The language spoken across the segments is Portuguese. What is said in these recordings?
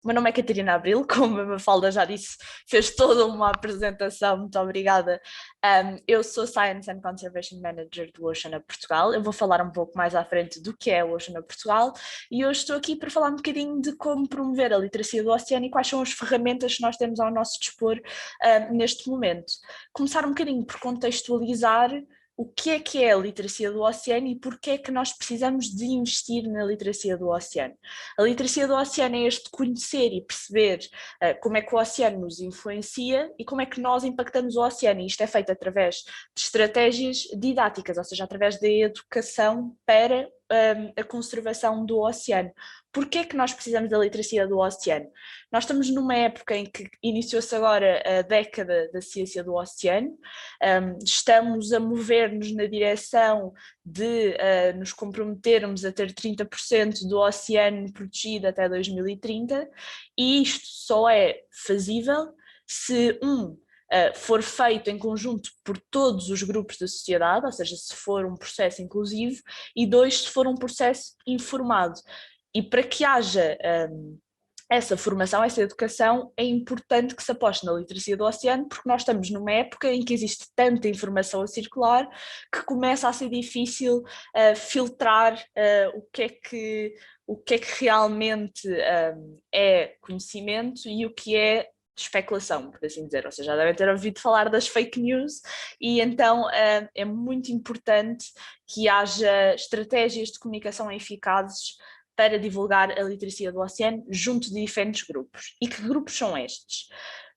O meu nome é Catarina Abril, como a Mafalda já disse, fez toda uma apresentação, muito obrigada. Eu sou Science and Conservation Manager do Oceana Portugal. Eu vou falar um pouco mais à frente do que é o Oceana Portugal e hoje estou aqui para falar um bocadinho de como promover a literacia do oceano e quais são as ferramentas que nós temos ao nosso dispor neste momento. Começar um bocadinho por contextualizar o que é a literacia do oceano e porque é que nós precisamos de investir na literacia do oceano. A literacia do oceano é este conhecer e perceber como é que o oceano nos influencia e como é que nós impactamos o oceano, e isto é feito através de estratégias didáticas, ou seja, através da educação para a conservação do oceano. Porquê é que nós precisamos da literacia do oceano? Nós estamos numa época em que iniciou-se agora a década da ciência do oceano, estamos a mover-nos na direção de nos comprometermos a ter 30% do oceano protegido até 2030, e isto só é fazível se for feito em conjunto por todos os grupos da sociedade, ou seja, se for um processo inclusivo, e dois, se for um processo informado. E para que haja essa formação, essa educação, é importante que se aposte na literacia do oceano, porque nós estamos numa época em que existe tanta informação a circular que começa a ser difícil filtrar o que é que realmente é conhecimento e o que é especulação, por assim dizer. Ou seja, já devem ter ouvido falar das fake news, e então é muito importante que haja estratégias de comunicação eficazes para divulgar a literacia do oceano junto de diferentes grupos. E que grupos são estes?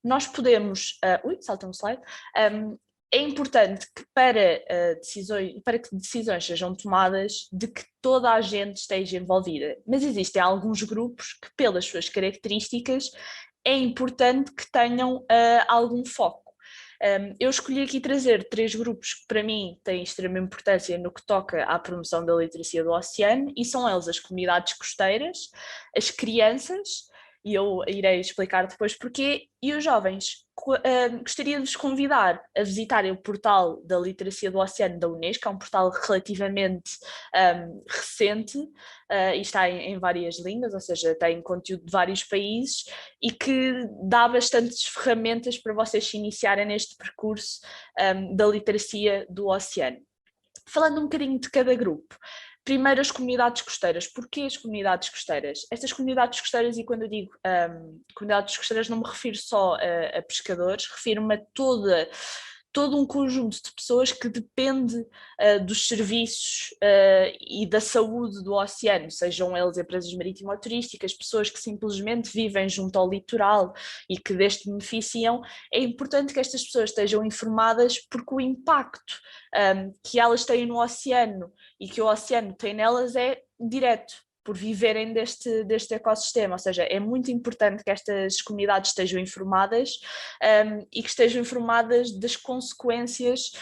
Nós podemos... salta um slide. É importante que para que decisões sejam tomadas, de que toda a gente esteja envolvida. Mas existem alguns grupos que, pelas suas características, é importante que tenham algum foco. Eu escolhi aqui trazer três grupos que para mim têm extrema importância no que toca à promoção da literacia do oceano, e são eles as comunidades costeiras, as crianças, e eu irei explicar depois porquê, e os jovens. Gostaria de vos convidar a visitarem o portal da Literacia do Oceano da Unesco, é um portal relativamente recente, e está em várias línguas, ou seja, tem conteúdo de vários países, e que dá bastantes ferramentas para vocês se iniciarem neste percurso da literacia do oceano. Falando um bocadinho de cada grupo. Primeiro, as comunidades costeiras. Porquê as comunidades costeiras? Estas comunidades costeiras, e quando eu digo comunidades costeiras, não me refiro só a pescadores, refiro-me a todo um conjunto de pessoas que depende dos serviços e da saúde do oceano, sejam eles empresas marítimo-turísticas, pessoas que simplesmente vivem junto ao litoral e que deste beneficiam. É importante que estas pessoas estejam informadas, porque o impacto que elas têm no oceano e que o oceano tem nelas é direto, por viverem deste ecossistema. Ou seja, é muito importante que estas comunidades estejam informadas e que estejam informadas das consequências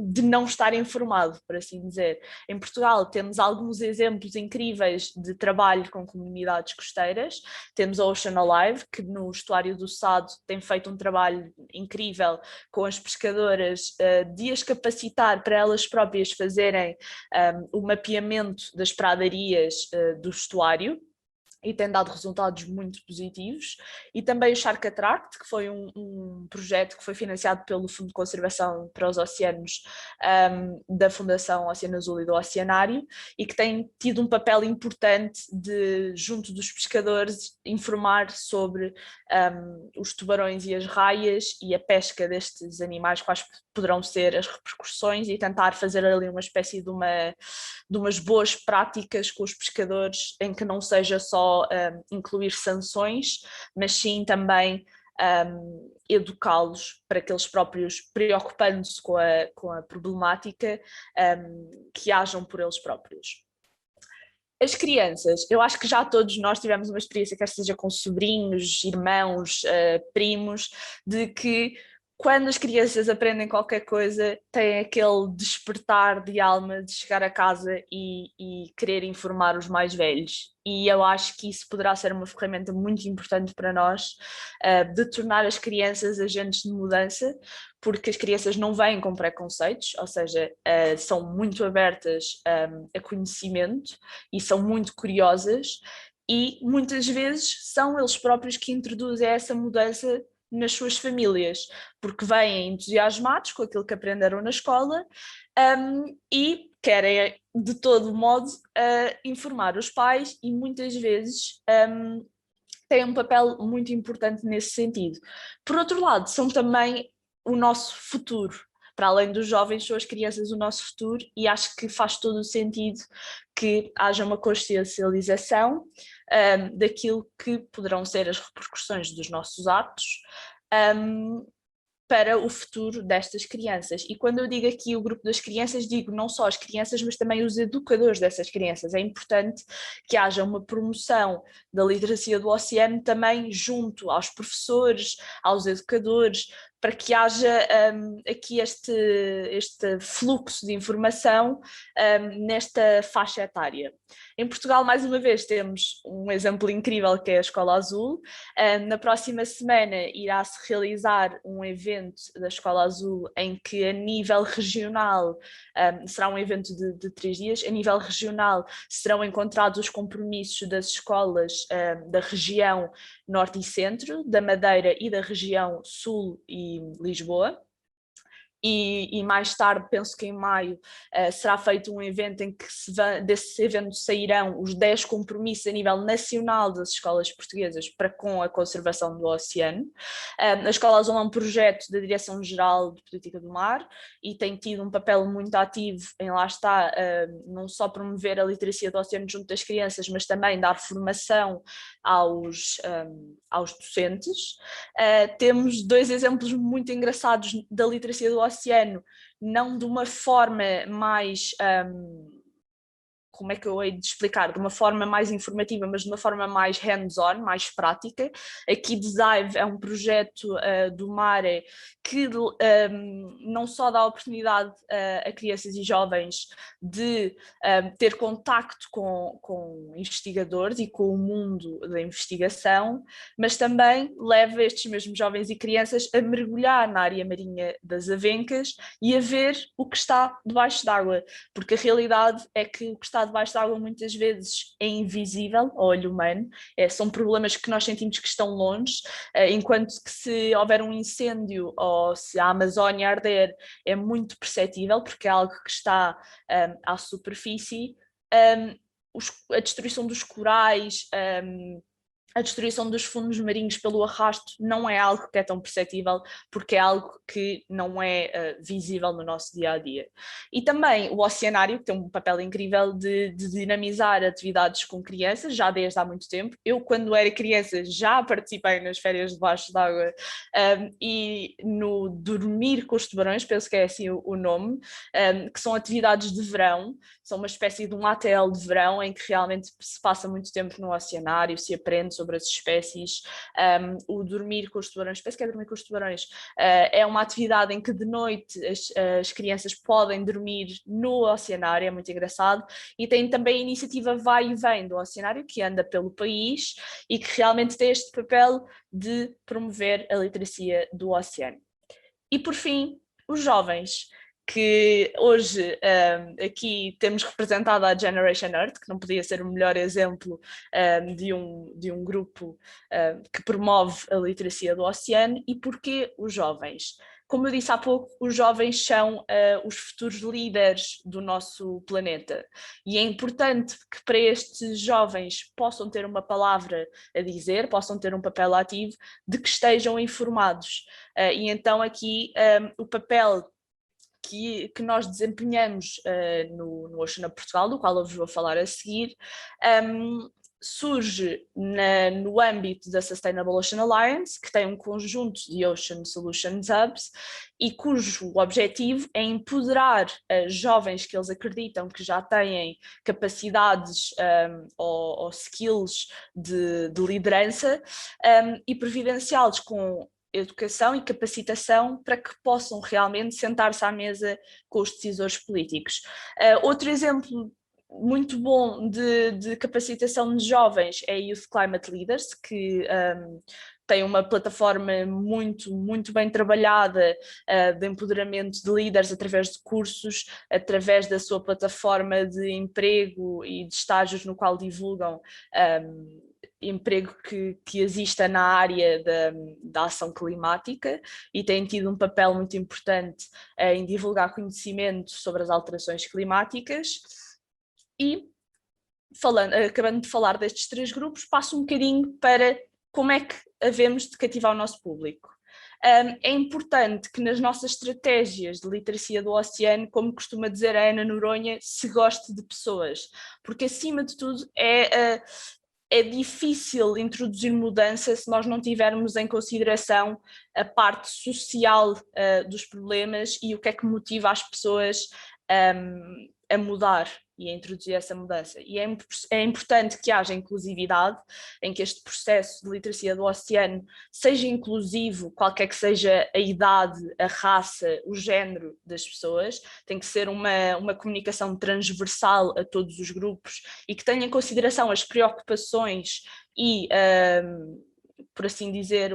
de não estar informado, por assim dizer. Em Portugal temos alguns exemplos incríveis de trabalho com comunidades costeiras. Temos a Ocean Alive, que no estuário do Sado tem feito um trabalho incrível com as pescadoras, de as capacitar para elas próprias fazerem o mapeamento das pradarias do estuário, e tem dado resultados muito positivos. E também o Shark Attract, que foi um projeto que foi financiado pelo Fundo de Conservação para os Oceanos da Fundação Oceano Azul e do Oceanário, e que tem tido um papel importante de, junto dos pescadores, informar sobre os tubarões e as raias e a pesca destes animais, quais poderão ser as repercussões, e tentar fazer ali uma espécie de umas boas práticas com os pescadores, em que não seja só incluir sanções, mas sim também educá-los para que eles próprios, preocupando-se com a problemática, que hajam por eles próprios. As crianças, eu acho que já todos nós tivemos uma experiência, quer seja com sobrinhos, irmãos, primos, de que quando as crianças aprendem qualquer coisa, têm aquele despertar de alma de chegar a casa e querer informar os mais velhos. E eu acho que isso poderá ser uma ferramenta muito importante para nós, de tornar as crianças agentes de mudança, porque as crianças não vêm com preconceitos, ou seja, são muito abertas a conhecimento e são muito curiosas. e muitas vezes são eles próprios que introduzem essa mudança nas suas famílias, porque vêm entusiasmados com aquilo que aprenderam na escola, e querem de todo modo informar os pais, e muitas vezes têm um papel muito importante nesse sentido. Por outro lado, são também o nosso futuro. Para além dos jovens, são as crianças o nosso futuro, e acho que faz todo o sentido que haja uma consciencialização daquilo que poderão ser as repercussões dos nossos atos para o futuro destas crianças. E quando eu digo aqui o grupo das crianças, digo não só as crianças, mas também os educadores dessas crianças. É importante que haja uma promoção da literacia do oceano também junto aos professores, aos educadores, para que haja aqui este fluxo de informação nesta faixa etária. Em Portugal, mais uma vez, temos um exemplo incrível que é a Escola Azul. Na próxima semana irá-se realizar um evento da Escola Azul em que a nível regional, será um evento de 3 dias, a nível regional serão encontrados os compromissos das escolas da região Norte e Centro, da Madeira e da região Sul e Lisboa. E mais tarde, penso que em maio, será feito um evento em que desse evento sairão os 10 compromissos a nível nacional das escolas portuguesas para com a conservação do oceano. A Escola Azul é um projeto da Direção-Geral de Política do Mar e tem tido um papel muito ativo em, lá está, não só promover a literacia do oceano junto das crianças, mas também dar formação aos docentes. Temos 2 exemplos muito engraçados da literacia do oceano, não de uma forma mais, como é que eu hei de explicar, de uma forma mais informativa, mas de uma forma mais hands-on, mais prática. Aqui Dive é um projeto do MARE que não só dá oportunidade a crianças e jovens de ter contacto com investigadores e com o mundo da investigação, mas também leva estes mesmos jovens e crianças a mergulhar na área marinha das Avencas e a ver o que está debaixo d'água, porque a realidade é que o que está debaixo d'água muitas vezes é invisível ao olho humano, são problemas que nós sentimos que estão longe, enquanto que se houver um incêndio ou se a Amazónia arder é muito perceptível, porque é algo que está à superfície. A destruição dos corais, a destruição dos fundos marinhos pelo arrasto não é algo que é tão perceptível, porque é algo que não é visível no nosso dia-a-dia. E também o oceanário, que tem um papel incrível de dinamizar atividades com crianças, já desde há muito tempo. Eu, quando era criança, já participei nas férias debaixo d'água e no dormir com os tubarões, penso que é assim o nome, que são atividades de verão, são uma espécie de um ATL de verão, em que realmente se passa muito tempo no oceanário, se aprende sobre as espécies. O dormir com os tubarões, penso que é dormir com os tubarões, é uma atividade em que de noite as crianças podem dormir no oceanário, é muito engraçado, e tem também a iniciativa Vai e Vem do Oceanário, que anda pelo país e que realmente tem este papel de promover a literacia do oceano. E por fim, os jovens, que hoje aqui temos representado a Generation Earth, que não podia ser o melhor exemplo de um grupo que promove a literacia do oceano. E porquê os jovens? Como eu disse há pouco, os jovens são os futuros líderes do nosso planeta, e é importante que para estes jovens possam ter uma palavra a dizer, possam ter um papel ativo, de que estejam informados. E então aqui o papel que nós desempenhamos no Ocean Up Portugal, do qual eu vos vou falar a seguir, surge no âmbito da Sustainable Ocean Alliance, que tem um conjunto de Ocean Solutions Hubs e cujo objetivo é empoderar jovens que eles acreditam que já têm capacidades ou skills de liderança e providenciá-los com educação e capacitação para que possam realmente sentar-se à mesa com os decisores políticos. Outro exemplo muito bom de capacitação de jovens é Youth Climate Leaders, que tem uma plataforma muito bem trabalhada de empoderamento de líderes através de cursos, através da sua plataforma de emprego e de estágios no qual divulgam emprego que exista na área da ação climática, e têm tido um papel muito importante em divulgar conhecimento sobre as alterações climáticas. E acabando de falar destes 3 grupos, passo um bocadinho para como é que havemos de cativar o nosso público. É importante que nas nossas estratégias de literacia do oceano, como costuma dizer a Ana Noronha, se goste de pessoas, porque acima de tudo é difícil introduzir mudança se nós não tivermos em consideração a parte social dos problemas e o que é que motiva as pessoas a mudar e a introduzir essa mudança. E é importante que haja inclusividade, em que este processo de literacia do oceano seja inclusivo, qualquer que seja a idade, a raça, o género das pessoas. Tem que ser uma comunicação transversal a todos os grupos e que tenha em consideração as preocupações e por assim dizer,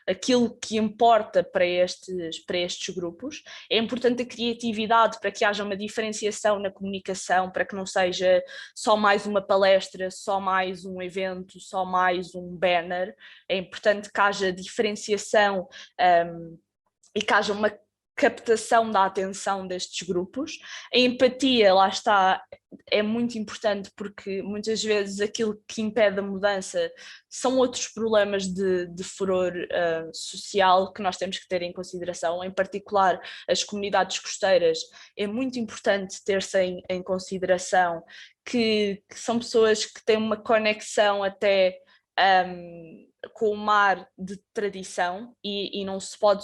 aquilo que importa para estes grupos. É importante a criatividade para que haja uma diferenciação na comunicação, para que não seja só mais uma palestra, só mais um evento, só mais um banner. É importante que haja diferenciação e que haja uma captação da atenção destes grupos. A empatia, lá está, é muito importante, porque muitas vezes aquilo que impede a mudança são outros problemas de furor social que nós temos que ter em consideração, em particular as comunidades costeiras. É muito importante ter-se em consideração que são pessoas que têm uma conexão até com o mar de tradição e não se pode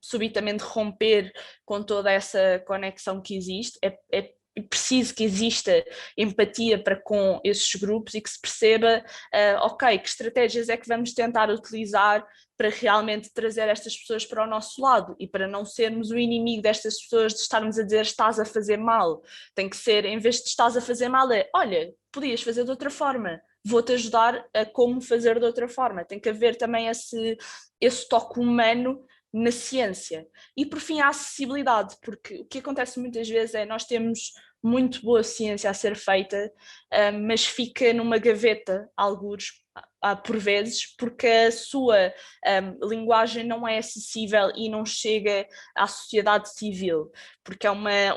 subitamente romper com toda essa conexão que existe. É preciso que exista empatia para com esses grupos e que se perceba, ok, que estratégias é que vamos tentar utilizar para realmente trazer estas pessoas para o nosso lado e para não sermos o inimigo destas pessoas, de estarmos a dizer estás a fazer mal. Tem que ser, em vez de estás a fazer mal, olha, podias fazer de outra forma, vou-te ajudar a como fazer de outra forma. Tem que haver também esse toque humano na ciência. E por fim a acessibilidade, porque o que acontece muitas vezes é nós temos muito boa ciência a ser feita, mas fica numa gaveta, algures, por vezes, porque a sua linguagem não é acessível e não chega à sociedade civil, porque é uma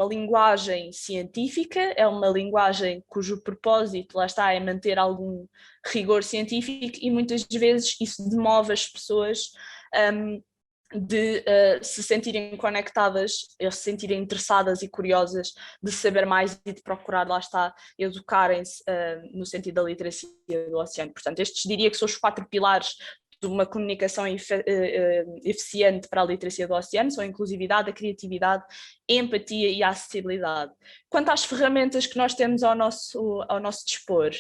linguagem científica, é uma linguagem cujo propósito, lá está, é manter algum rigor científico, e muitas vezes isso demove as pessoas de se sentirem conectadas, se sentirem interessadas e curiosas de saber mais e de procurar, lá está, educarem-se no sentido da literacia do oceano. Portanto, estes diria que são os 4 pilares de uma comunicação eficiente para a literacia do oceano: são a inclusividade, a criatividade, a empatia e a acessibilidade. Quanto às ferramentas que nós temos ao nosso dispor,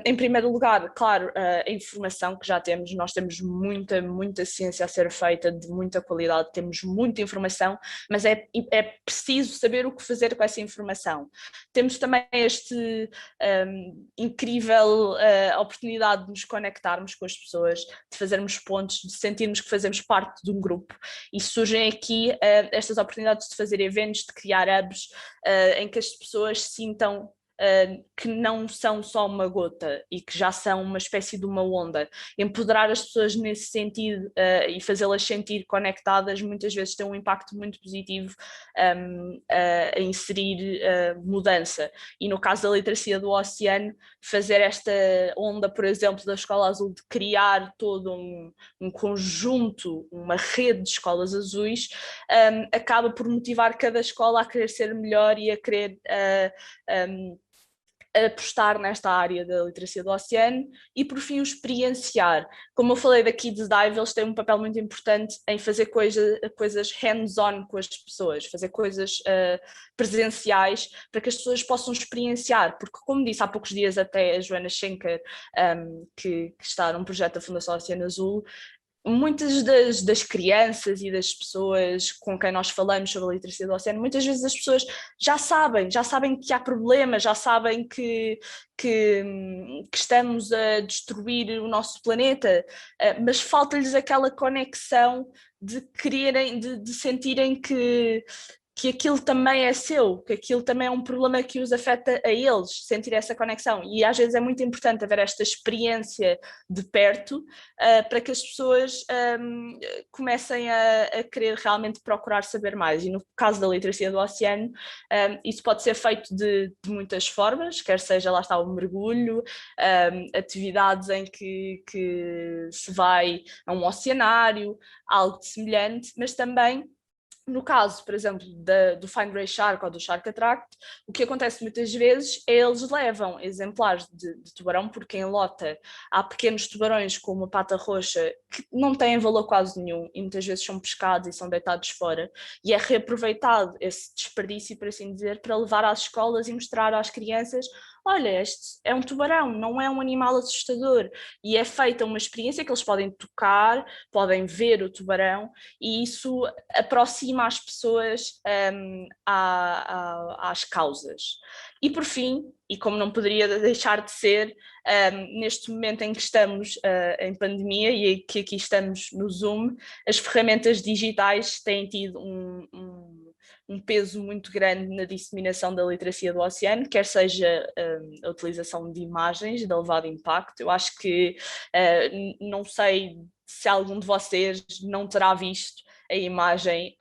em primeiro lugar, claro, a informação que já temos. Nós temos muita ciência a ser feita, de muita qualidade, temos muita informação, mas é preciso saber o que fazer com essa informação. Temos também este incrível oportunidade de nos conectarmos com as pessoas, de fazermos pontos, de sentirmos que fazemos parte de um grupo, e surgem aqui estas oportunidades de fazer eventos, de criar hubs em que as pessoas sintam que não são só uma gota e que já são uma espécie de uma onda. Empoderar as pessoas nesse sentido e fazê-las sentir conectadas muitas vezes tem um impacto muito positivo a inserir mudança. E no caso da literacia do oceano, fazer esta onda, por exemplo, da Escola Azul, de criar todo um conjunto, uma rede de escolas azuis, acaba por motivar cada escola a querer ser melhor e a querer apostar nesta área da literacia do oceano. E por fim o experienciar. Como eu falei da Kids Dive, eles têm um papel muito importante em fazer coisas hands-on com as pessoas, fazer coisas presenciais, para que as pessoas possam experienciar, porque, como disse há poucos dias até a Joana Schenker, que está num projeto da Fundação Oceano Azul, muitas das crianças e das pessoas com quem nós falamos sobre a literacia do oceano, muitas vezes as pessoas já sabem que há problemas, já sabem que estamos a destruir o nosso planeta, mas falta-lhes aquela conexão de quererem, de sentirem que aquilo também é seu, que aquilo também é um problema que os afeta a eles, sentir essa conexão. E às vezes é muito importante haver esta experiência de perto para que as pessoas comecem a querer realmente procurar saber mais. E no caso da literacia do oceano, isso pode ser feito de muitas formas, quer seja, lá está, o mergulho, atividades em que se vai a um oceanário, algo semelhante, mas também no caso, por exemplo, do Find Ray Shark ou do Shark Attract, o que acontece muitas vezes é eles levam exemplares de tubarão, porque em Lota há pequenos tubarões com uma pata roxa que não têm valor quase nenhum e muitas vezes são pescados e são deitados fora, e é reaproveitado esse desperdício, por assim dizer, para levar às escolas e mostrar às crianças: olha, este é um tubarão, não é um animal assustador, e é feita uma experiência que eles podem tocar, podem ver o tubarão, e isso aproxima as pessoas às causas. E por fim, e como não poderia deixar de ser, neste momento em que estamos em pandemia e que aqui estamos no Zoom, as ferramentas digitais têm tido um peso muito grande na disseminação da literacia do oceano, quer seja a utilização de imagens de elevado impacto. Eu acho que, não sei se algum de vocês não terá visto a imagem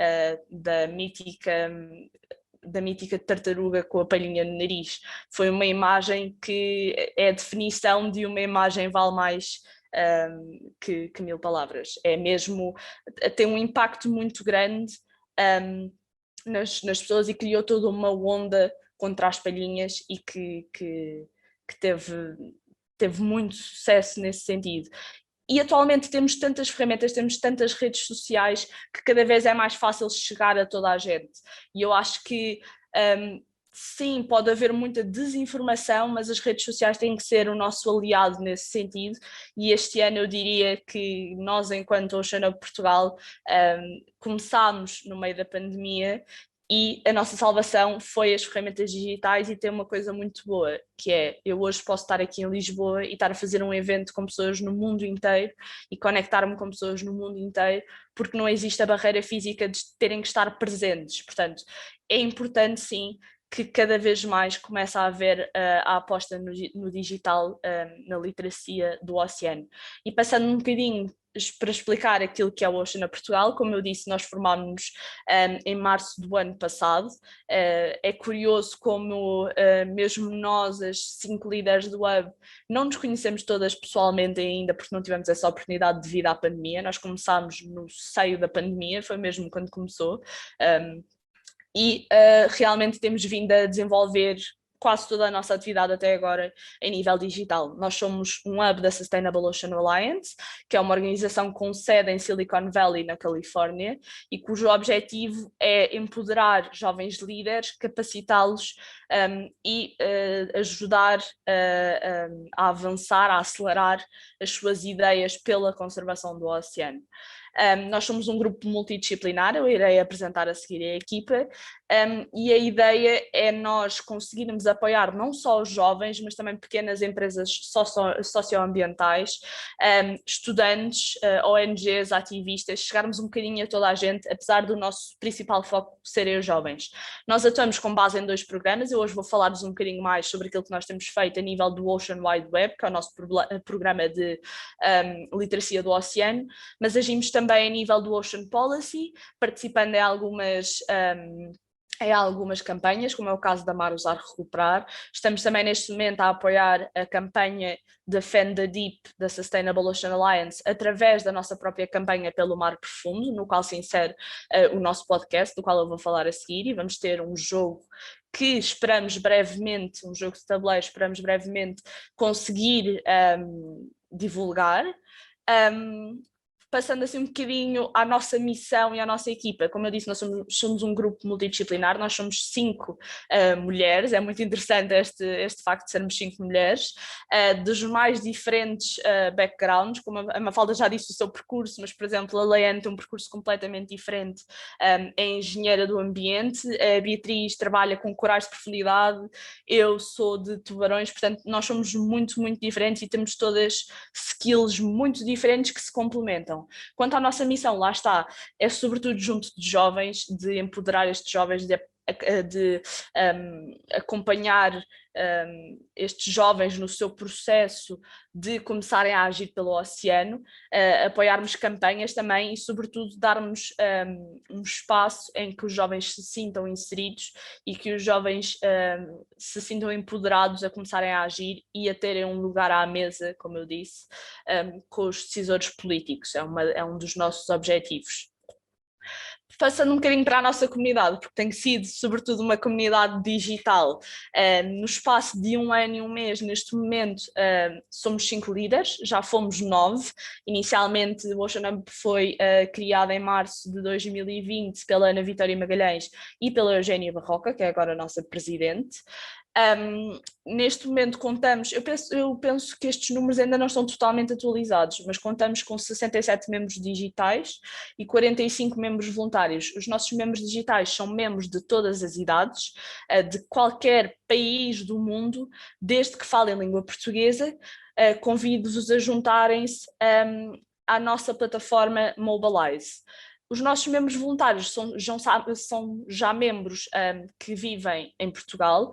da mítica tartaruga com a palhinha no nariz. Foi uma imagem que é a definição de uma imagem vale mais que 1000 palavras. É mesmo, tem um impacto muito grande nas pessoas e criou toda uma onda contra as palhinhas e que teve muito sucesso nesse sentido. E atualmente temos tantas ferramentas, temos tantas redes sociais que cada vez é mais fácil chegar a toda a gente. E eu acho que sim, pode haver muita desinformação, mas as redes sociais têm que ser o nosso aliado nesse sentido. E este ano eu diria que nós, enquanto Ocean Hub Portugal, começámos no meio da pandemia e a nossa salvação foi as ferramentas digitais e tem uma coisa muito boa, que é, eu hoje posso estar aqui em Lisboa e estar a fazer um evento com pessoas no mundo inteiro e conectar-me com pessoas no mundo inteiro, porque não existe a barreira física de terem que estar presentes. Portanto, é importante sim que cada vez mais começa a haver a aposta no digital, na literacia do oceano. E passando um bocadinho para explicar aquilo que é o Ocean Portugal, como eu disse, nós formámos-nos em março do ano passado. É curioso como mesmo nós, as 5 líderes do Hub, não nos conhecemos todas pessoalmente ainda, porque não tivemos essa oportunidade devido à pandemia. Nós começámos no seio da pandemia, foi mesmo quando começou. E realmente temos vindo a desenvolver quase toda a nossa atividade até agora em nível digital. Nós somos um hub da Sustainable Ocean Alliance, que é uma organização com sede em Silicon Valley, na Califórnia, e cujo objetivo é empoderar jovens líderes, capacitá-los e ajudar a avançar, a acelerar as suas ideias pela conservação do oceano. Nós somos um grupo multidisciplinar, eu irei apresentar a seguir a equipa, e a ideia é nós conseguirmos apoiar não só os jovens, mas também pequenas empresas socioambientais, estudantes, ONGs, ativistas, chegarmos um bocadinho a toda a gente, apesar do nosso principal foco serem os jovens. Nós atuamos com base em 2 programas, eu hoje vou falar-vos um bocadinho mais sobre aquilo que nós temos feito a nível do Ocean Wide Web, que é o nosso programa de literacia do oceano, mas agimos também a nível do Ocean Policy, participando em algumas campanhas, como é o caso da Mar Usar Recuperar. Estamos também neste momento a apoiar a campanha Defend the Deep da Sustainable Ocean Alliance através da nossa própria campanha pelo Mar Profundo, no qual se insere o nosso podcast, do qual eu vou falar a seguir, e vamos ter um jogo que esperamos brevemente, um jogo de tabuleiro, esperamos brevemente conseguir divulgar. passando assim um bocadinho à nossa missão e à nossa equipa. Como eu disse, nós somos um grupo multidisciplinar, nós somos 5 mulheres, é muito interessante este facto de sermos 5 mulheres, dos mais diferentes backgrounds, como a Mafalda já disse o seu percurso, mas, por exemplo, a Leiane tem um percurso completamente diferente, é engenheira do ambiente, a Beatriz trabalha com corais de profundidade, eu sou de tubarões, portanto, nós somos muito, muito diferentes e temos todas skills muito diferentes que se complementam. Quanto à nossa missão, lá está, é sobretudo junto de jovens, de empoderar estes jovens, de acompanhar estes jovens no seu processo de começarem a agir pelo oceano, apoiarmos campanhas também e sobretudo darmos um espaço em que os jovens se sintam inseridos e que os jovens se sintam empoderados a começarem a agir e a terem um lugar à mesa, como eu disse, com os decisores políticos. É um dos nossos objetivos. Passando um bocadinho para a nossa comunidade, porque tem sido sobretudo uma comunidade digital. No espaço de 1 ano e 1 mês, neste momento, somos 5 líderes, já fomos 9. Inicialmente o Ocean Hub foi criado em março de 2020 pela Ana Vitória Magalhães e pela Eugénia Barroca, que é agora a nossa presidente. Neste momento contamos, eu penso que estes números ainda não estão totalmente atualizados, mas contamos com 67 membros digitais e 45 membros voluntários. Os nossos membros digitais são membros de todas as idades, de qualquer país do mundo, desde que falem língua portuguesa. Convido-vos a juntarem-se à nossa plataforma Mobilize. Os nossos membros voluntários são já membros que vivem em Portugal,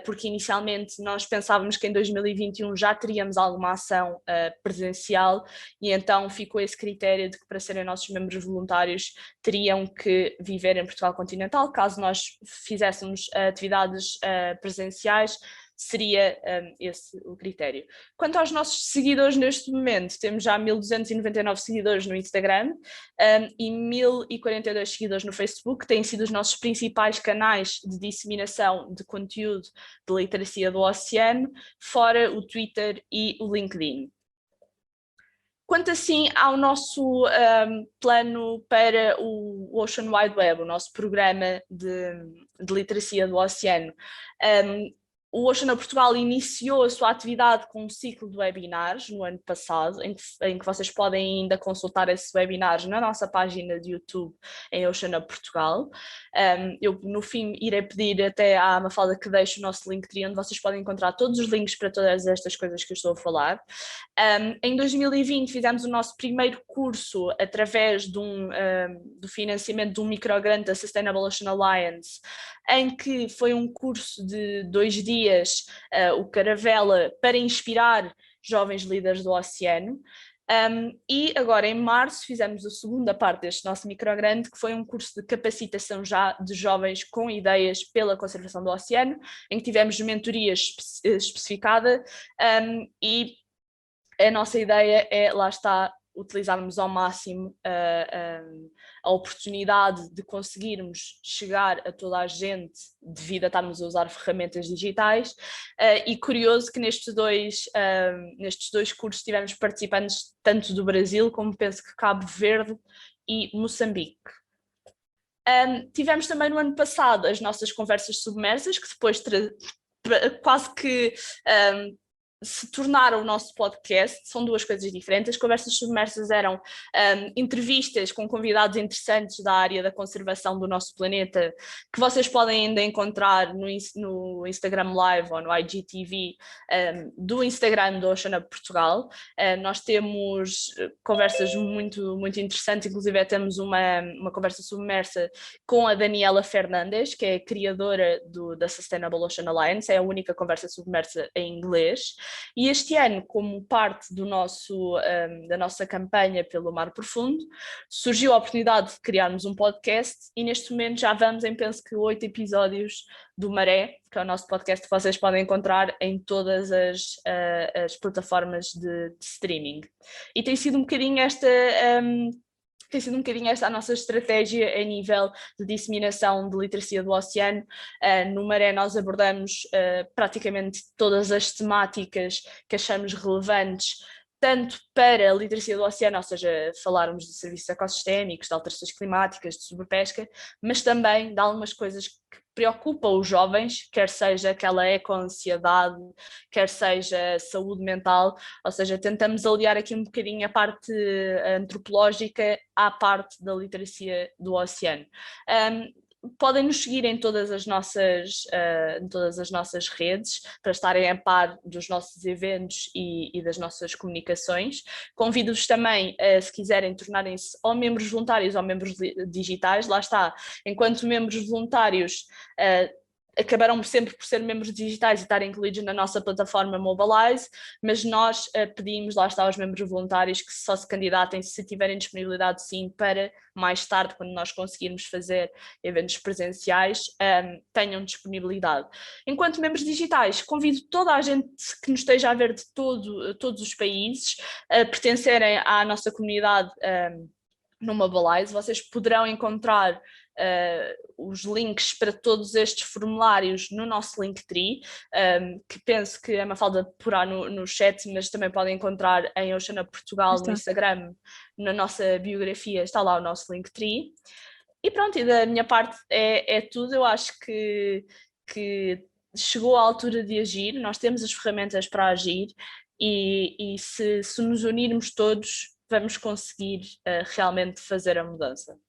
porque inicialmente nós pensávamos que em 2021 já teríamos alguma ação presencial e então ficou esse critério de que para serem nossos membros voluntários teriam que viver em Portugal continental. Caso nós fizéssemos atividades presenciais, seria esse o critério. Quanto aos nossos seguidores neste momento, temos já 1.299 seguidores no Instagram e 1.042 seguidores no Facebook, que têm sido os nossos principais canais de disseminação de conteúdo de literacia do oceano, fora o Twitter e o LinkedIn. Quanto assim ao nosso plano para o Ocean Wide Web, o nosso programa de literacia do oceano, o Ocean Portugal iniciou a sua atividade com um ciclo de webinars no ano passado, em que vocês podem ainda consultar esses webinars na nossa página de YouTube em Ocean Portugal. Eu, no fim, irei pedir até à Mafalda que deixe o nosso Linktree, onde vocês podem encontrar todos os links para todas estas coisas que eu estou a falar. Em 2020 fizemos o nosso primeiro curso através do financiamento de um microgrant da Sustainable Ocean Alliance, em que foi um curso de 2 dias, o Caravela, para inspirar jovens líderes do oceano. E agora em março fizemos a segunda parte deste nosso microgrant, que foi um curso de capacitação já de jovens com ideias pela conservação do oceano, em que tivemos mentoria especificada e a nossa ideia é, lá está, utilizarmos ao máximo a oportunidade de conseguirmos chegar a toda a gente devido a estarmos a usar ferramentas digitais e curioso que nestes dois cursos tivemos participantes tanto do Brasil como penso que Cabo Verde e Moçambique. Tivemos também no ano passado as nossas conversas submersas, que depois quase que se tornaram o nosso podcast. São 2 coisas diferentes. As conversas submersas eram entrevistas com convidados interessantes da área da conservação do nosso planeta, que vocês podem ainda encontrar no Instagram Live ou no IGTV do Instagram do Ocean Portugal. Nós temos conversas muito, muito interessantes, inclusive temos uma conversa submersa com a Daniela Fernandes, que é a criadora da Sustainable Ocean Alliance, é a única conversa submersa em inglês. E este ano, como parte da nossa campanha pelo Mar Profundo, surgiu a oportunidade de criarmos um podcast e neste momento já vamos em, penso que 8 episódios do Maré, que é o nosso podcast que vocês podem encontrar em todas as plataformas de streaming. E tem sido um bocadinho esta a nossa estratégia a nível de disseminação de literacia do oceano. No Maré nós abordamos praticamente todas as temáticas que achamos relevantes tanto para a literacia do oceano, ou seja, falarmos de serviços ecossistémicos, de alterações climáticas, de sobrepesca, mas também de algumas coisas que preocupam os jovens, quer seja aquela eco-ansiedade, quer seja saúde mental, ou seja, tentamos aliar aqui um bocadinho a parte antropológica à parte da literacia do oceano. Podem nos seguir em todas as nossas redes para estarem a par dos nossos eventos e das nossas comunicações. Convido-vos também, se quiserem, tornarem-se ou membros voluntários ou membros digitais. Lá está, enquanto membros voluntários, acabaram sempre por ser membros digitais e estarem incluídos na nossa plataforma Mobilize, mas nós pedimos, lá está, aos membros voluntários que só se candidatem se tiverem disponibilidade, sim, para mais tarde, quando nós conseguirmos fazer eventos presenciais, tenham disponibilidade. Enquanto membros digitais, convido toda a gente que nos esteja a ver de todos os países a pertencerem à nossa comunidade no Mobilize. Vocês poderão encontrar os links para todos estes formulários no nosso Linktree, que penso que a Mafalda porá no chat, mas também podem encontrar em Oceana Portugal no Instagram, na nossa biografia está lá o nosso Linktree. E pronto, e da minha parte é tudo. Eu acho que chegou a altura de agir, nós temos as ferramentas para agir e se nos unirmos todos, vamos conseguir realmente fazer a mudança.